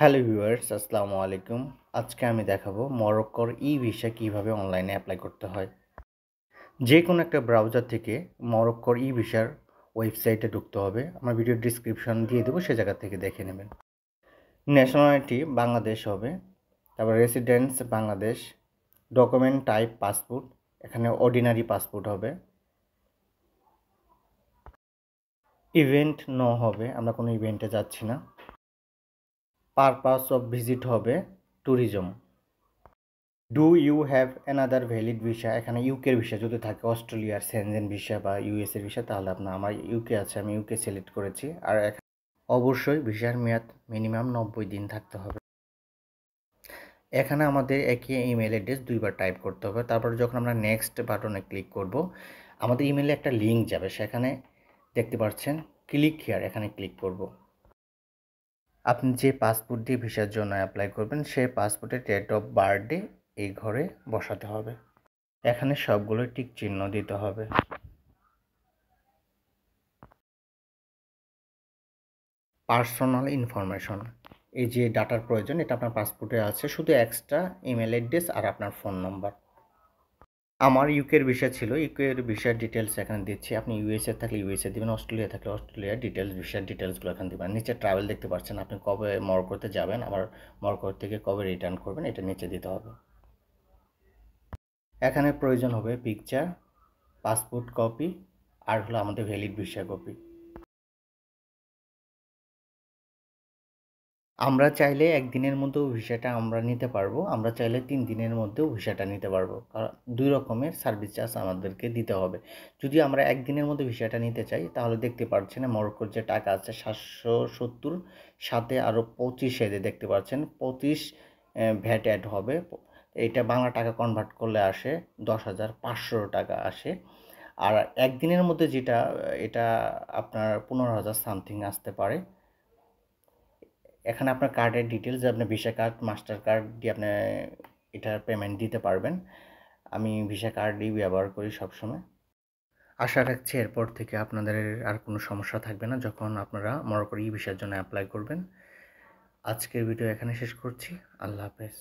Hello viewers, আসসালামু আলাইকুম। আজকে আমি দেখাবো মরক্কোর ই-ভিসা কিভাবে অনলাইনে অ্যাপ্লাই করতে হয়। যে কোনো একটা ব্রাউজার থেকে মরক্কোর ই-ভিসার ওয়েবসাইটে ঢুকতে হবে। আমার ভিডিওর ডেসক্রিপশন দিয়ে দেবো, সে জায়গা থেকে দেখে নেবেন। ন্যাশনালিটি বাংলাদেশ হবে, তারপর residence Bangladesh, document type passport, এখানে অর্ডিনারি পাসপোর্ট হবে। ইভেন্ট নো হবে, আমরা কোনো ইভেন্টে যাচ্ছি না। পারপাস অফ ভিজিট হবে tourism. Do you have another valid visa, এখানে ইউকের ভিসা যদি থাকে, অস্ট্রেলিয়ার সেনজেন ভিসা বা ইউএসের ভিসা, তাহলে আমার ইউকে আছে, আমি ইউকে সিলেক্ট করেছি। আর অবশ্যই ভিসার মেয়াদ মিনিমাম 90 দিন থাকতে হবে। এখানে আমাদের একই ইমেল অ্যাড্রেস দুইবার টাইপ করতে হবে। তারপর যখন আমরা নেক্সট বাটনে ক্লিক করব, আমাদের ইমেলে একটা লিঙ্ক যাবে, সেখানে দেখতে পাচ্ছেন ক্লিক হিয়ার, এখানে ক্লিক করব। আপনি যে পাসপোর্ট দিয়ে ভিসার জন্য অ্যাপ্লাই করবেন, সেই পাসপোর্টের ডেট অফ বার্থডে এই ঘরে বসাতে হবে। এখানে সবগুলো টিক চিহ্ন দিতে হবে। পার্সোনাল ইনফরমেশন, এই যে ডাটার প্রয়োজন, এটা আপনার পাসপোর্টে আছে, শুধু এক্সট্রা ইমেল অ্যাড্রেস আর আপনার ফোন নম্বর। আমার ইউকের ভিসা ছিল, ইউকের ভিসার ডিটেলস এখানে দিচ্ছি। আপনি ইউএসএ থাকলে ইউএসএ দেবেন, অস্ট্রেলিয়া থাকলে অস্ট্রেলিয়ার ডিটেলস, ভিসার ডিটেলসগুলো এখানে দেবেন। নিচে ট্রাভেল দেখতে পাচ্ছেন, আপনি কবে মরক্কোতে যাবেন, আবার মরক্কো থেকে কবে রিটার্ন করবেন, এটা নিচে দিতে হবে। এখানে প্রয়োজন হবে পিকচার, পাসপোর্ট কপি, আর হলো আমাদের ভ্যালিড ভিসা কপি। আমরা চাইলে একদিনের মধ্যেও ভিসাটা আমরা নিতে পারবো, আমরা চাইলে 3 দিনের মধ্যেও ভিসাটা নিতে পারবো। কারণ 2 রকমের সার্ভিস চার্জ আমাদেরকে দিতে হবে। যদি আমরা একদিনের মধ্যে ভিসাটা নিতে চাই, তাহলে দেখতে পাচ্ছেন মরক্কোর যে টাকা আছে 770, সাথে আরও 25 দেখতে পাচ্ছেন 25 ভ্যাট অ্যাড হবে। এটা বাংলা টাকা কনভার্ট করলে আসে 10,500 টাকা আসে। আর একদিনের মধ্যে যেটা, এটা আপনার 15,000 সামথিং আসতে পারে। এখানে আপনার কার্ডের ডিটেলস, আপনার ভিসা কার্ড, মাস্টার কার্ড দিয়ে আপনি এটার পেমেন্ট দিতে পারবেন। আমি ভিসা কার্ডই ব্যবহার করি সবসময়। আশা রাখছি এরপর থেকে আপনাদের আর কোনো সমস্যা থাকবে না যখন আপনারা মরক্কোর ই ভিসার জন্য অ্যাপ্লাই করবেন। আজকের ভিডিও এখানে শেষ করছি। আল্লাহ হাফেজ।